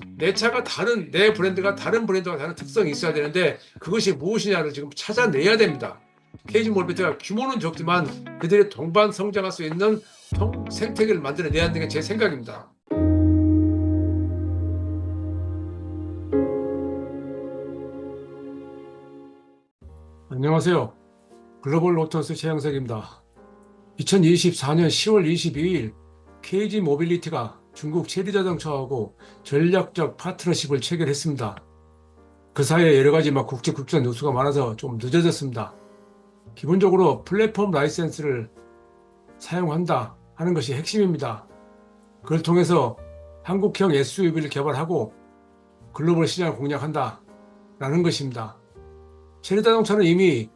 내 차가 다른, 내 브랜드가 다른 브랜드와 다른 특성이 있어야 되는데 그것이 무엇이냐를 지금 찾아내야 됩니다. 케이지 몰비트가 규모는 적지만 그들이 동반 성장할 수 있는 생태계를 만들어내야 하는 게 제 생각입니다. 안녕하세요. 글로벌 로터스 최영석입니다. 2024년 10월 22일 KG 모빌리티가 중국 체리자동차하고 전략적 파트너십을 체결했습니다. 그 사이에 여러 가지 국제국제 뉴스가 많아서 좀 늦어졌습니다. 기본적으로 플랫폼 라이센스를 사용한다 하는 것이 핵심입니다. 그걸 통해서 한국형 SUV를 개발하고 글로벌 시장을 공략한다 라는 것입니다. 체리자동차는 이미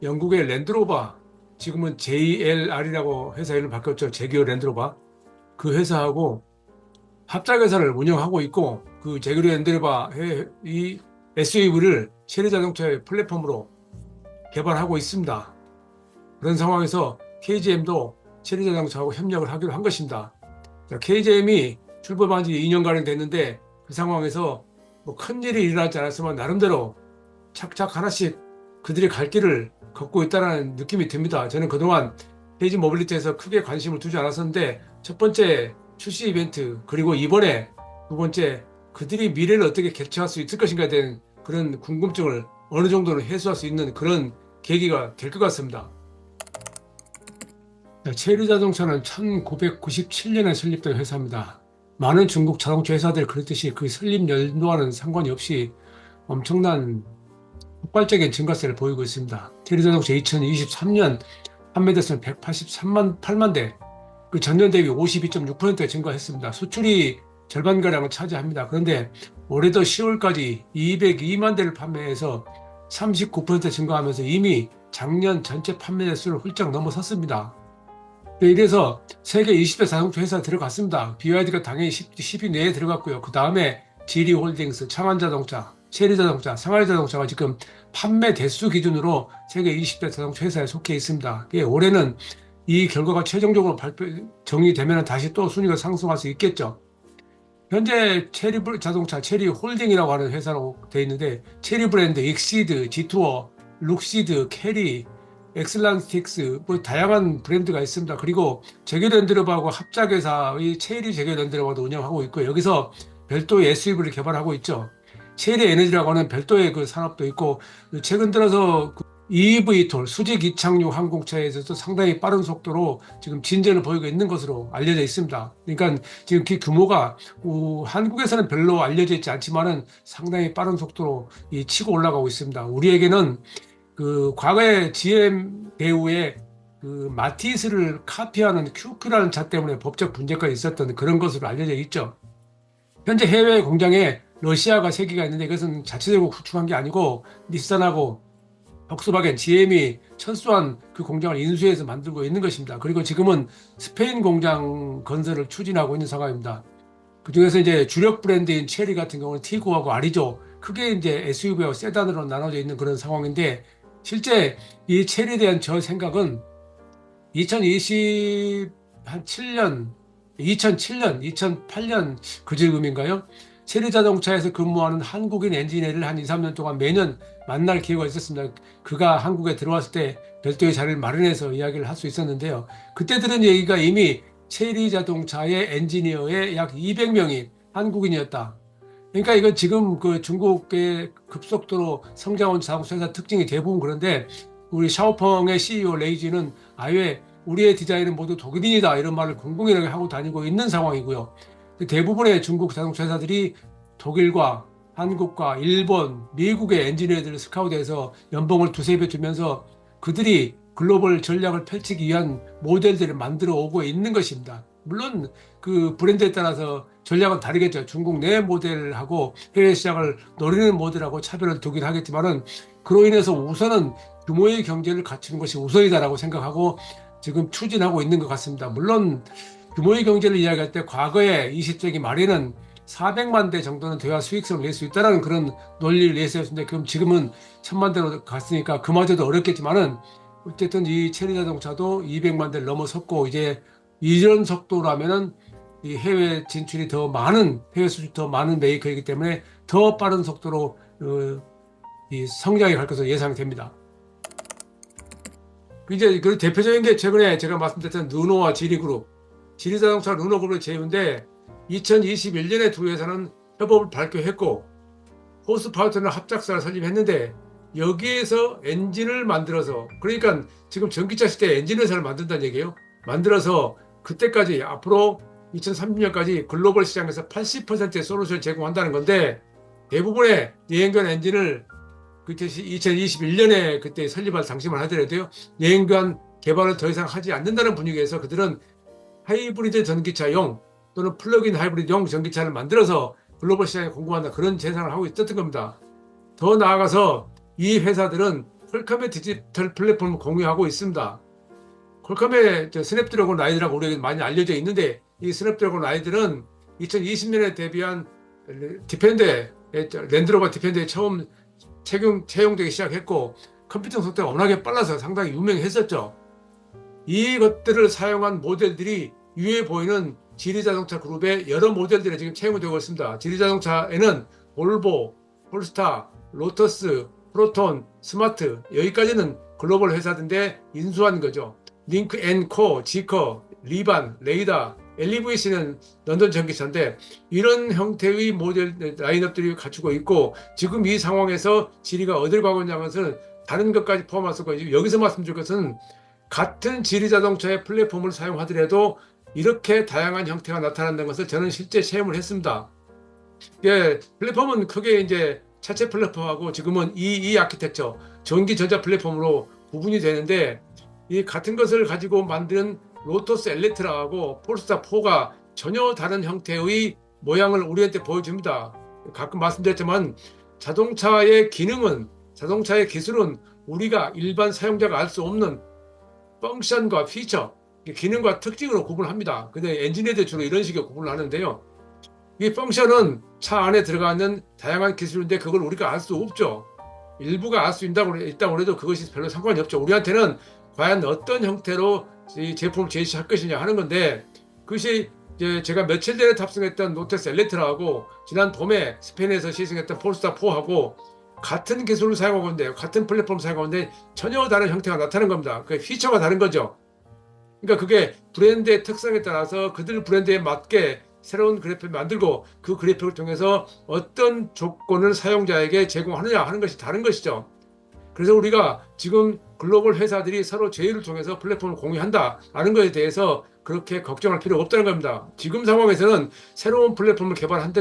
영국의 랜드로버, 지금은 JLR이라고 회사 이름 바뀌었죠. 제규어 랜드로버. 그 회사하고 합작회사를 운영하고 있고 그 제규어 랜드로버 이 SUV를 체리자동차의 플랫폼으로 개발하고 있습니다. 그런 상황에서 KGM도 체리자동차하고 협력을 하기로 한 것입니다. KGM이 출범한 지 2년가량 됐는데 그 상황에서 큰일이 일어나지 않았으면 나름대로 착착 하나씩 그들이 갈 길을 걷고 있다는 느낌이 듭니다. 저는 그동안 KG 모빌리티에서 크게 관심을 두지 않았었는데 첫 번째 출시 이벤트 그리고 이번에 두 번째 그들이 미래를 어떻게 개최할 수 있을 것인가에 대한 그런 궁금증을 어느 정도는 해소할 수 있는 그런 계기가 될 것 같습니다. 체리자동차는 1997년에 설립된 회사입니다. 많은 중국 자동차 회사들 그렇듯이 그 설립 연도와는 상관이 없이 엄청난 폭발적인 증가세를 보이고 있습니다. 체리자동차 2023년 판매 대수는 183만 8만 대, 그 전년 대비 52.6% 증가했습니다. 수출이 절반가량을 차지합니다. 그런데 올해도 10월까지 202만 대를 판매해서 39% 증가하면서 이미 작년 전체 판매 대수를 훌쩍 넘어섰습니다. 이래서 세계 20대 자동차 회사 들어갔습니다. BYD가 당연히 10위 내에 들어갔고요. 그 다음에 지리홀딩스, 창안자동차, 체리자동차, 상하이자동차가 지금 판매 대수 기준으로 세계 20대 자동차 회사에 속해 있습니다. 올해는 이 결과가 최종적으로 정리되면 다시 또 순위가 상승할 수 있겠죠. 현재 체리 자동차, 체리홀딩이라고 하는 회사로 되어 있는데 체리 브랜드, 익시드, 지투어, 룩시드, 캐리, 엑슬란틱스 다양한 브랜드가 있습니다. 그리고 제규랜드로버하고 합작회사의 체리 제규랜드로버도 운영하고 있고 여기서 별도의 SUV를 개발하고 있죠. 체리 에너지라고 하는 별도의 그 산업도 있고 최근 들어서 EV톨 수직 이착륙 항공차에서도 상당히 빠른 속도로 지금 진전을 보이고 있는 것으로 알려져 있습니다. 그러니까 지금 그 규모가 한국에서는 별로 알려져 있지 않지만은 상당히 빠른 속도로 치고 올라가고 있습니다. 우리에게는 그 과거에 GM 배우의 그 마티스를 카피하는 QQ라는 차 때문에 법적 문제가 있었던 그런 것으로 알려져 있죠. 현재 해외 공장에 러시아가 3개가 있는데 이것은 자체적으로 구축한 게 아니고 닛산하고 폭스바겐, GM이 철수한 그 공장을 인수해서 만들고 있는 것입니다. 그리고 지금은 스페인 공장 건설을 추진하고 있는 상황입니다. 그중에서 이제 주력 브랜드인 체리 같은 경우는 티고하고 아리조 크게 이제 SUV와 세단으로 나눠져 있는 그런 상황인데 실제 이 체리에 대한 저 생각은 2007년, 2008년 그 즈음인가요? 체리 자동차에서 근무하는 한국인 엔지니어를 한 2, 3년 동안 매년 만날 기회가 있었습니다. 그가 한국에 들어왔을 때 별도의 자리를 마련해서 이야기를 할 수 있었는데요. 그때 들은 얘기가 이미 체리 자동차의 엔지니어의 약 200명이 한국인이었다. 그러니까 이건 지금 그 중국의 급속도로 성장한 자동차 회사 특징이 대부분 그런데 우리 샤오펑의 CEO 레이지는 아예 우리의 디자인은 모두 독일인이다 이런 말을 공공연하게 하고 다니고 있는 상황이고요. 대부분의 중국 자동차 회사들이 독일과 한국과 일본, 미국의 엔지니어들을 스카우트해서 연봉을 두세 배 주면서 그들이 글로벌 전략을 펼치기 위한 모델들을 만들어 오고 있는 것입니다. 물론 그 브랜드에 따라서 전략은 다르겠죠. 중국 내 모델하고 해외 시장을 노리는 모델하고 차별을 두긴 하겠지만은 그로 인해서 우선은 규모의 경제를 갖추는 것이 우선이다라고 생각하고 지금 추진하고 있는 것 같습니다. 물론 규모의 경제를 이야기할 때 과거에 20세기 말에는 400만 대 정도는 돼야 수익성을 낼 수 있다는 그런 논리를 내세웠는데 그럼 지금은 1000만 대로 갔으니까 그마저도 어렵겠지만은 어쨌든 이 체리 자동차도 200만 대를 넘어섰고 이제 이런 속도라면은 이 해외 진출이 더 많은 해외 수출 더 많은 메이커이기 때문에 더 빠른 속도로 이 성장해 갈 것으로 예상이 됩니다. 이제 그 대표적인 게 최근에 제가 말씀드렸던 르노와 지리그룹, 지리자동차 르노그룹의 제휴인데 2021년에 두 회사는 협업을 발표했고 호스파우터는 합작사를 설립했는데 여기에서 엔진을 만들어서 그러니까 지금 전기차 시대에 엔진 회사를 만든다는 얘기예요. 만들어서 그때까지 앞으로 2030년까지 글로벌 시장에서 80%의 솔루션을 제공한다는 건데 대부분의 내연기관 엔진을 그때 2021년에 그때 설립할 당시만 하더라도요. 내연기관 개발을 더 이상 하지 않는다는 분위기에서 그들은 하이브리드 전기차용 또는 플러그인 하이브리드용 전기차를 만들어서 글로벌 시장에 공급한다 그런 재산을 하고 있었던 겁니다. 더 나아가서 이 회사들은 퀄컴의 디지털 플랫폼을 공유하고 있습니다. 퀄컴의 스냅드래곤 라이드라고 우리에게 많이 알려져 있는데 이 스냅드래곤 라이드는 2020년에 데뷔한 디펜더에 랜드로버 디펜더에 처음 채용되기 시작했고 컴퓨팅 속도가 워낙에 빨라서 상당히 유명했었죠. 이것들을 사용한 모델들이 위에 보이는 지리자동차 그룹의 여러 모델들이 지금 채용되고 있습니다. 지리자동차에는 볼보, 폴스타, 로터스, 프로톤, 스마트 여기까지는 글로벌 회사들인데 인수한 거죠. 링크 앤 코, 지커, 리반, 레이다, LEVC는 런던 전기차인데 이런 형태의 모델 라인업들이 갖추고 있고 지금 이 상황에서 지리가 어딜 가고 있냐는 것은 다른 것까지 포함해서 여기서 말씀드릴 것은 같은 지리자동차의 플랫폼을 사용하더라도 이렇게 다양한 형태가 나타난다는 것을 저는 실제 체험을 했습니다. 예, 플랫폼은 크게 이제 차체 플랫폼하고 지금은 이 아키텍처 전기 전자 플랫폼으로 구분이 되는데 이 같은 것을 가지고 만든 로터스 엘리트라하고 폴스타 4가 전혀 다른 형태의 모양을 우리한테 보여줍니다. 가끔 말씀드렸지만 자동차의 기능은 자동차의 기술은 우리가 일반 사용자가 알 수 없는 펑션과 피처, 기능과 특징으로 구분합니다. 근데 엔지니어들 주로 이런 식의 구분을 하는데요. 이 펑션은 차 안에 들어가 있는 다양한 기술인데 그걸 우리가 알 수 없죠. 일부가 알 수 있다고 해도 그것이 별로 상관이 없죠. 우리한테는 과연 어떤 형태로 이 제품을 제시할 것이냐 하는 건데 그것이 이제 제가 며칠 전에 탑승했던 로터스 엘리트라하고 지난 봄에 스페인에서 시승했던 폴스타 4하고 같은 기술을 사용하고 있는데 같은 플랫폼을 사용하고 있는데 전혀 다른 형태가 나타나는 겁니다. 그 피처가 다른 거죠. 그러니까 그게 브랜드의 특성에 따라서 그들 브랜드에 맞게 새로운 그래픽을 만들고 그 그래픽을 통해서 어떤 조건을 사용자에게 제공하느냐 하는 것이 다른 것이죠. 그래서 우리가 지금 글로벌 회사들이 서로 제휴를 통해서 플랫폼을 공유한다라는 것에 대해서 그렇게 걱정할 필요가 없다는 겁니다. 지금 상황에서는 새로운 플랫폼을 개발한다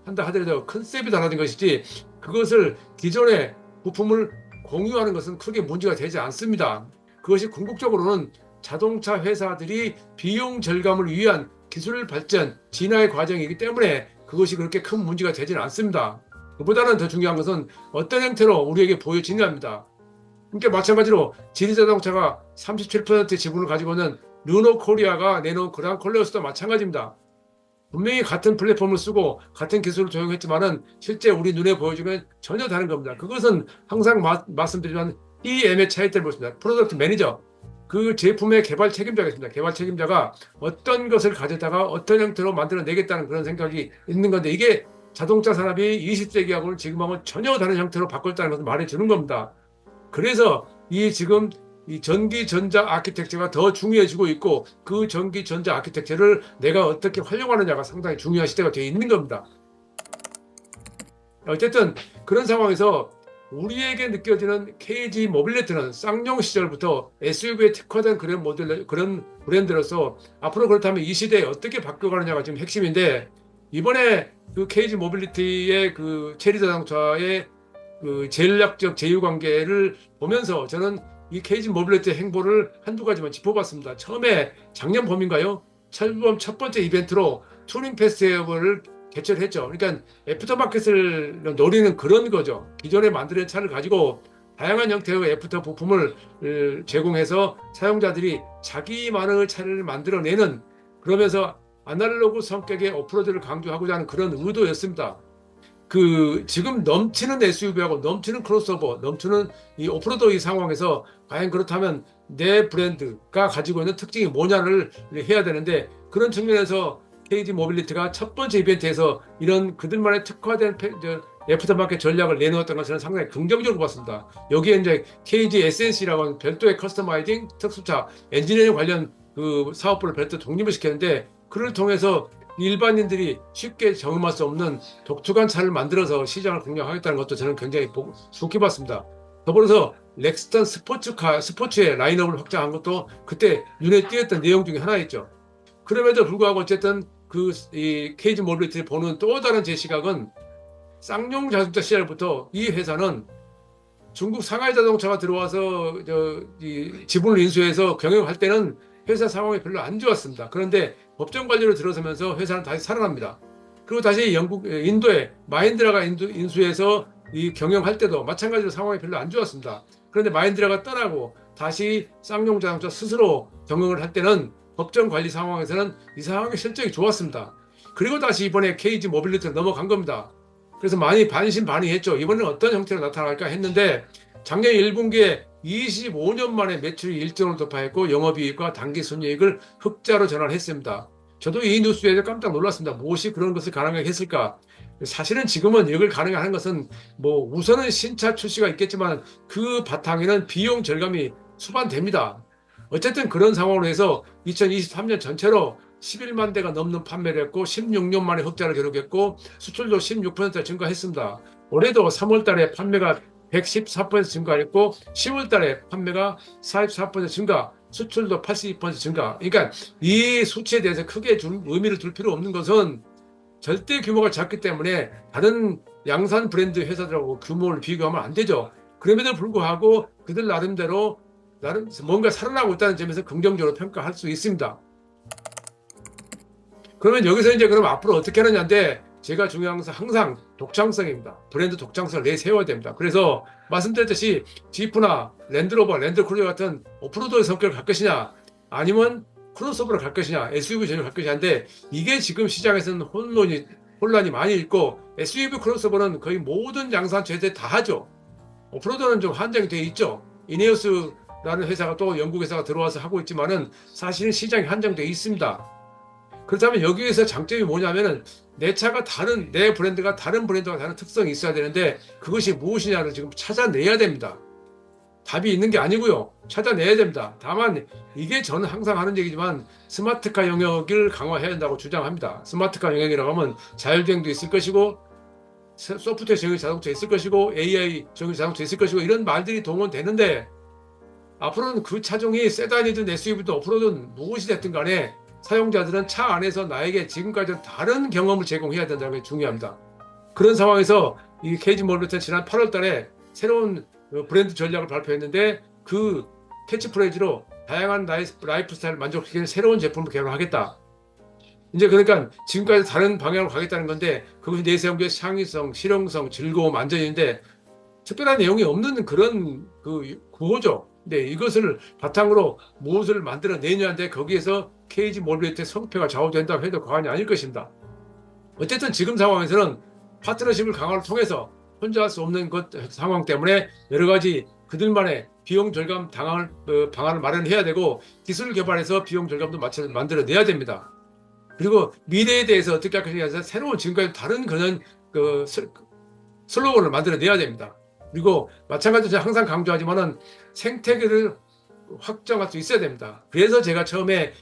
하더라도 컨셉이 달라진 것이지 그것을 기존의 부품을 공유하는 것은 크게 문제가 되지 않습니다. 그것이 궁극적으로는 자동차 회사들이 비용 절감을 위한 기술 발전, 진화의 과정이기 때문에 그것이 그렇게 큰 문제가 되지는 않습니다. 그보다는 더 중요한 것은 어떤 형태로 우리에게 보여지느냐입니다. 그러니까 마찬가지로 지리자동차가 37% 지분을 가지고 있는 르노 코리아가 내놓은 그랑 컬러스도 마찬가지입니다. 분명히 같은 플랫폼을 쓰고 같은 기술을 적용했지만은 실제 우리 눈에 보여주면 전혀 다른 겁니다. 그것은 항상 말씀드리지만 PM의 차이점을 보십니다. 프로덕트 매니저. 그 제품의 개발 책임자가 있습니다. 개발 책임자가 어떤 것을 가져다가 어떤 형태로 만들어내겠다는 그런 생각이 있는 건데 이게 자동차 산업이 20세기하고는 지금하고는 전혀 다른 형태로 바꿨다는 것을 말해주는 겁니다. 그래서 지금 이 전기 전자 아키텍처가 더 중요해지고 있고 그 전기 전자 아키텍처를 내가 어떻게 활용하느냐가 상당히 중요한 시대가 되어 있는 겁니다. 어쨌든 그런 상황에서 우리에게 느껴지는 KG 모빌리티는 쌍용 시절부터 SUV에 특화된 그런 브랜드로서 앞으로 그렇다면 이 시대에 어떻게 바뀌어가느냐가 지금 핵심인데 이번에 그 KG 모빌리티의 그 체리 자동차의 그 전략적 제휴 관계를 보면서 저는 이 KG 모빌리티의 행보를 한두 가지만 짚어봤습니다. 처음에 작년 봄인가요? 첫 번째 이벤트로 투닝 페스티벌을 개최를 했죠. 그러니까 애프터마켓을 노리는 그런 거죠. 기존에 만드는 차를 가지고 다양한 형태의 애프터 부품을 제공해서 사용자들이 자기만의 차를 만들어내는 그러면서 아날로그 성격의 오프로드를 강조하고자 하는 그런 의도였습니다. 지금 넘치는 SUV하고 넘치는 크로스오버, 넘치는 이 오프로드 이 상황에서 과연 그렇다면 내 브랜드가 가지고 있는 특징이 뭐냐를 해야 되는데 그런 측면에서 KG 모빌리티가 첫 번째 이벤트에서 이런 그들만의 특화된 애프터마켓 전략을 내놓았던 것은 상당히 긍정적으로 봤습니다. 여기에 이제 KG SNC라고 하는 별도의 커스터마이징 특수차 엔지니어링 관련 그 사업부를 별도 독립을 시켰는데, 그를 통해서 일반인들이 쉽게 경험할 수 없는 독특한 차를 만들어서 시장을 공략하겠다는 것도 저는 굉장히 좋게 봤습니다. 더불어서 렉스턴 스포츠의 라인업을 확장한 것도 그때 눈에 띄었던 내용 중에 하나였죠. 그럼에도 불구하고 어쨌든 이 KG 모빌리티를 보는 또 다른 제 시각은, 쌍용 자동차 시절부터 이 회사는 중국 상하이 자동차가 들어와서 이 지분을 인수해서 경영할 때는 회사 상황이 별로 안 좋았습니다. 그런데 법정 관리로 들어서면서 회사는 다시 살아납니다. 그리고 다시 인도에 마힌드라가 인수해서 이 경영할 때도 마찬가지로 상황이 별로 안 좋았습니다. 그런데 마힌드라가 떠나고 다시 쌍용 자동차 스스로 경영을 할 때는 법정 관리 상황에서는 이상하게 실적이 좋았습니다. 그리고 다시 이번에 KG 모빌리티로 넘어간 겁니다. 그래서 많이 반신반의했죠. 이번에는 어떤 형태로 나타날까 했는데, 작년 1분기에 25년 만에 매출이 1조를 돌파했고 영업이익과 당기순이익을 흑자로 전환했습니다. 저도 이 뉴스에 깜짝 놀랐습니다. 무엇이 그런 것을 가능하게 했을까? 사실은 지금은 이걸 가능한 것은 우선은 신차 출시가 있겠지만 그 바탕에는 비용 절감이 수반됩니다. 어쨌든 그런 상황으로 해서 2023년 전체로 11만 대가 넘는 판매를 했고 16년 만에 흑자를 기록했고 수출도 16% 증가했습니다. 올해도 3월 달에 판매가 114% 증가했고 10월 달에 판매가 44% 증가, 수출도 82% 증가. 그러니까 이 수치에 대해서 크게 의미를 둘 필요 없는 것은 절대 규모가 작기 때문에 다른 양산 브랜드 회사들하고 규모를 비교하면 안 되죠. 그럼에도 불구하고 그들 나름대로 뭔가 살아나고 있다는 점에서 긍정적으로 평가할 수 있습니다. 그러면 여기서 이제 그럼 앞으로 어떻게 하느냐인데, 제가 중요한 것은 항상 독창성입니다. 브랜드 독창성을 내세워야 됩니다. 그래서 말씀드렸듯이 지프나 랜드로버, 랜드크루저 같은 오프로드의 성격을 갈 것이냐, 아니면 크로스오버를 갈 것이냐, SUV 전용을 갈 것이냐인데, 이게 지금 시장에서는 혼란이 많이 있고, SUV 크로스오버는 거의 모든 양산 제대 다 하죠. 오프로드는 좀 한정이 되어 있죠. 이네오스라는 회사가 또 영국 회사가 들어와서 하고 있지만은 사실은 시장이 한정되어 있습니다. 그렇다면 여기에서 장점이 뭐냐면은, 내 브랜드가 다른 브랜드와 다른 특성이 있어야 되는데, 그것이 무엇이냐를 지금 찾아내야 됩니다. 답이 있는 게 아니고요. 찾아내야 됩니다. 다만 이게 저는 항상 하는 얘기지만 스마트카 영역을 강화해야 한다고 주장합니다. 스마트카 영역이라고 하면 자율주행도 있을 것이고, 소프트웨어 정의 자동차 있을 것이고, AI 정의 자동차 있을 것이고, 이런 말들이 동원되는데, 앞으로는 그 차종이 세단이든 SUV든 오프로드든 무엇이 됐든 간에 사용자들은 차 안에서 나에게 지금까지는 다른 경험을 제공해야 된다는 게 중요합니다. 그런 상황에서 이 KG 모빌리티는 지난 8월 달에 새로운 브랜드 전략을 발표했는데, 그 캐치프레이즈로 다양한 라이프 스타일을 만족시키는 새로운 제품을 개발하겠다. 이제 그러니까 지금까지 다른 방향으로 가겠다는 건데, 그것이 내세운 게 창의성, 실용성, 즐거움, 안전인데 특별한 내용이 없는 그런 구호죠. 근데 이것을 바탕으로 무엇을 만들어내냐인데, 거기에서 KG 모빌리티의 성패가 좌우된다고 해도 과언이 아닐 것입니다. 어쨌든 지금 상황에서는 파트너십을 강화를 통해서 혼자 할 수 없는 상황 때문에 여러 가지 그들만의 비용 절감 방안을 마련해야 되고, 기술을 개발해서 비용 절감도 만들어내야 됩니다. 그리고 미래에 대해서 어떻게 할 것이냐에 대해서 새로운 지금까지 다른 그런 슬로건을 만들어내야 됩니다. 그리고 마찬가지로 제가 항상 강조하지만은 생태계를 확정할 수 있어야 됩니다. 그래서 제가 처음에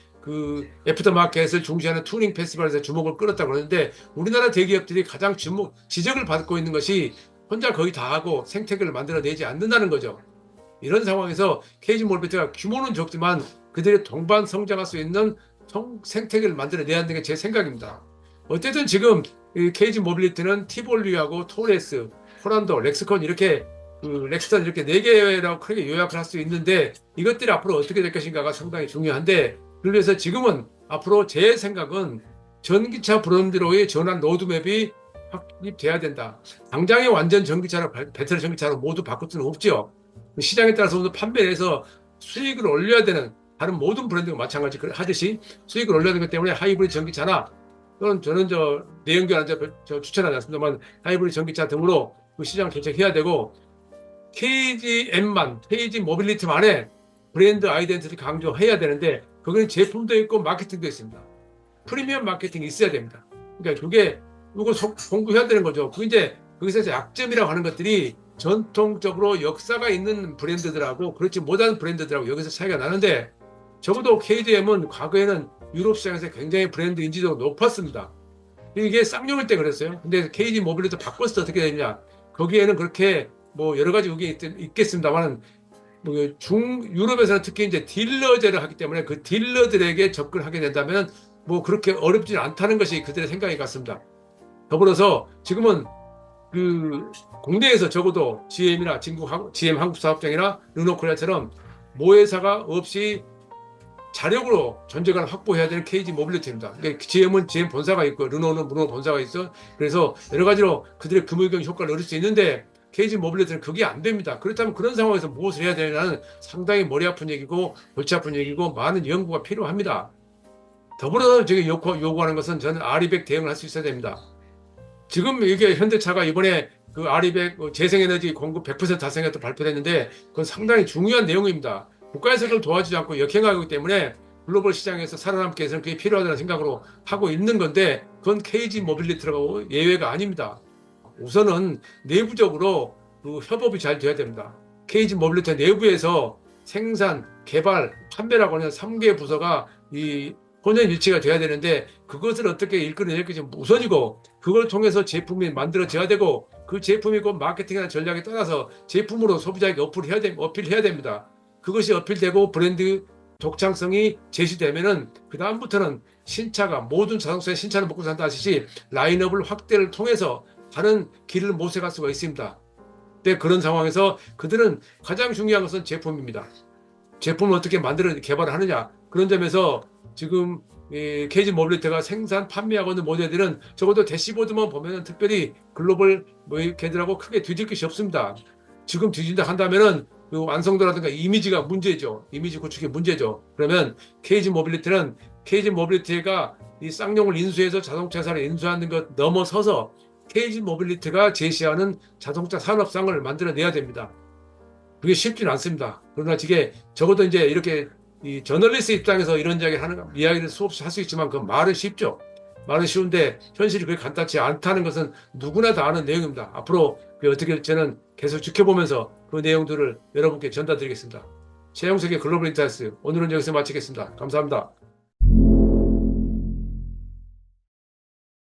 애프터마켓을 중시하는 투닝 페스티벌에서 주목을 끌었다고 그러는데, 우리나라 대기업들이 가장 지적을 받고 있는 것이 혼자 거의 다 하고 생태계를 만들어내지 않는다는 거죠. 이런 상황에서 KG 모빌리티가 규모는 적지만 그들이 동반 성장할 수 있는 생태계를 만들어내야 하는 게 제 생각입니다. 어쨌든 지금 KG 모빌리티는 티볼리하고 토레스, 호란도, 렉스턴 이렇게 4개라고 크게 요약을 할 수 있는데, 이것들이 앞으로 어떻게 될 것인가가 상당히 중요한데, 그래서 지금은 앞으로 제 생각은 전기차 브랜드로의 전환 로드맵이 확립돼야 된다. 당장에 완전 전기차로, 배터리 전기차로 모두 바꿀 수는 없죠. 시장에 따라서 모두 판매를 해서 수익을 올려야 되는, 다른 모든 브랜드가 마찬가지 하듯이 수익을 올려야 되기 때문에 하이브리드 전기차나, 또는 저는 내연기관 추천하지 않습니다만 하이브리드 전기차 등으로 그 시장을 개척해야 되고, KG 모빌리티만의 브랜드 아이덴티티를 강조해야 되는데, 거기는 제품도 있고 마케팅도 있습니다. 프리미엄 마케팅이 있어야 됩니다. 그러니까 그게 이거 공부해야 되는 거죠. 그 이제 거기서 약점이라고 하는 것들이 전통적으로 역사가 있는 브랜드들하고 그렇지 못한 브랜드들하고 여기서 차이가 나는데 적어도 KDM은 과거에는 유럽 시장에서 굉장히 브랜드 인지도가 높았습니다. 이게 쌍용일 때 그랬어요. 근데 KD 모빌리티 바꿨을 때 어떻게 되냐? 거기에는 그렇게 뭐 여러 가지 의견이 있겠습니다만 뭐 유럽에서는 특히 이제 딜러제를 하기 때문에 그 딜러들에게 접근하게 된다면 뭐 그렇게 어렵지 않다는 것이 그들의 생각이 같습니다. 더불어서 지금은 그 국내에서 적어도 GM이나 GM 한국사업장이나 르노코리아처럼 모회사가 없이 자력으로 존재감을 확보해야 되는 KG 모빌리티입니다. 그러니까 GM은 GM 본사가 있고 르노는 르노 본사가 있어. 그래서 여러 가지로 그들의 규모경 효과를 얻을 수 있는데 KG 모빌리티는 그게 안 됩니다. 그렇다면 그런 상황에서 무엇을 해야 되냐는 상당히 머리 아픈 얘기고 골치 아픈 얘기고 많은 연구가 필요합니다. 더불어서 제가 요구하는 것은 저는 R200 대응을 할 수 있어야 됩니다. 지금 이게 현대차가 이번에 그 R200 재생에너지 공급 100% 달성했다고 발표했는데 그건 상당히 중요한 내용입니다. 국가에서 그걸 도와주지 않고 역행하기 때문에 글로벌 시장에서 살아남기 위해서는 그게 필요하다는 생각으로 하고 있는 건데 그건 KG 모빌리티라고 예외가 아닙니다. 우선은 내부적으로 그 협업이 잘 돼야 됩니다. KG 모빌리티 내부에서 생산, 개발, 판매라고 하는 3개 부서가 이 혼연일치가 돼야 되는데 그것을 어떻게 이끌어낼 것이 우선이고 그걸 통해서 제품이 만들어져야 되고 그 제품이 곧 마케팅이나 전략에 따라서 제품으로 소비자에게 어필해야 됩니다. 그것이 어필되고 브랜드 독창성이 제시되면은 그 다음부터는 신차가 모든 자동차의 신차를 먹고 산다 하시지 라인업을 확대를 통해서 다른 길을 모색할 수가 있습니다. 근데 그런 상황에서 그들은 가장 중요한 것은 제품입니다. 제품을 어떻게 개발하느냐 그런 점에서 지금 KG 모빌리티가 생산, 판매하고 있는 모델들은 적어도 대시보드만 보면 특별히 글로벌 걔들하고 크게 뒤질 것이 없습니다. 지금 뒤진다 한다면은 그 완성도라든가 이미지가 문제죠. 이미지 구축이 문제죠. 그러면 KG 모빌리티가 이 쌍용을 인수해서 자동차 회사를 인수하는 것 넘어서서 KG 모빌리티가 제시하는 자동차 산업상을 만들어내야 됩니다. 그게 쉽지는 않습니다. 그러나 이게 적어도 이제 이렇게 이 저널리스트 입장에서 이런 이야기를 수없이 할 수 있지만 그 말은 쉽죠. 말은 쉬운데 현실이 그렇게 간단치 않다는 것은 누구나 다 아는 내용입니다. 앞으로 어떻게 저는 계속 지켜보면서 그 내용들을 여러분께 전달드리겠습니다. 최영석의 글로벌 인사이트 오늘은 여기서 마치겠습니다. 감사합니다.